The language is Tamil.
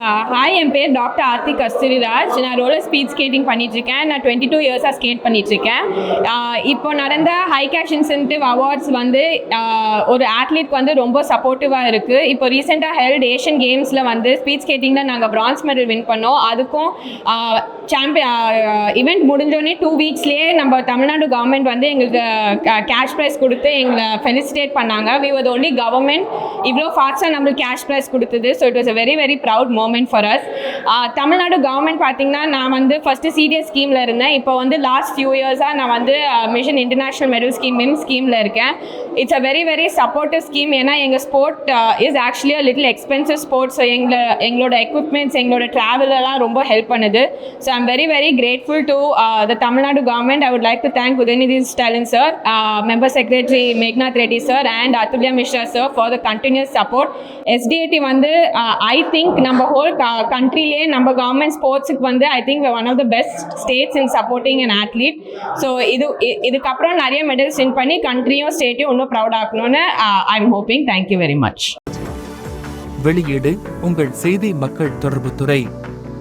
ஹாய், என் பேர் டாக்டர் ஆர்த்தி கஸ்தூரிராஜ். நான் ரோலர் ஸ்பீட் ஸ்கேட்டிங் பண்ணிகிட்ருக்கேன். நான் 22 இயர்ஸாக ஸ்கேட் பண்ணிகிட்ருக்கேன். இப்போ நடந்த ஹை கேஷ் இன்சென்டிவ் அவார்ட்ஸ் வந்து ஒரு ஆத்லீட்க்கு வந்து ரொம்ப சப்போர்ட்டிவாக இருக்குது. இப்போ ரீசெண்டாக ஹெல்ட் ஏஷியன் கேம்ஸில் வந்து ஸ்பீட் ஸ்கேட்டிங்கில் நாங்கள் பிரான்ஸ் மெடல் வின் பண்ணோம். அதுக்கும் இவெண்ட் முடிஞ்சோடனே 2 வீக்ஸ்லேயே நம்ம தமிழ்நாடு கவர்மெண்ட் வந்து எங்களுக்கு கேஷ் ப்ரைஸ் கொடுத்து எங்களை ஃபெலிசிட்டேட் பண்ணாங்க. We were the only government இவ்வளோ ஃபாஸ்ட்டாக நம்மளுக்கு கேஷ் ப்ரைஸ் கொடுத்தது. So it was a very very proud moment for us. Tamil Nadu government பார்த்தீங்கன்னா, நான் வந்து ஃபஸ்ட்டு சிடிஎஸ் ஸ்கீமில் இருந்தேன். இப்போ வந்து லாஸ்ட் ஃபியூ இயர்ஸாக நான் வந்து மிஷன் இன்டர்நேஷ்னல் மெடல் ஸ்கீம் மிம் ஸ்கீமில் இருக்கேன். It's a very very supportive scheme. ஏன்னா எங்கள் sport is actually a little expensive sport. So எங்களோட எக்யூப்மெண்ட்ஸ், எங்களோட ட்ராவலெல்லாம் ரொம்ப ஹெல்ப் பண்ணுது. So I'm very very grateful to the Tamil Nadu government. I would like to thank Udhayanidhi Stalin sir, member secretary Meghnath Reddy sir and Atulya Mishra sir for the continuous support. SDAT வந்து ஐ திங்க் நம்ம ஹோல் கண்ட்ரிலே நம்ம கவர்மெண்ட் ஸ்போர்ட்ஸுக்கு வந்து I think one of the best states in supporting an athlete. So இதுக்கப்புறம் நிறைய மெடல்ஸ் வின் பண்ணி கண்ட்ரியும் ஸ்டேட்டையும் இன்னும் ப்ரௌட் ஆக்கணும்னு I am hoping. Thank you very much. வெளியீடு உங்கள் செய்தி மக்கள் தொடர்புத்துறை.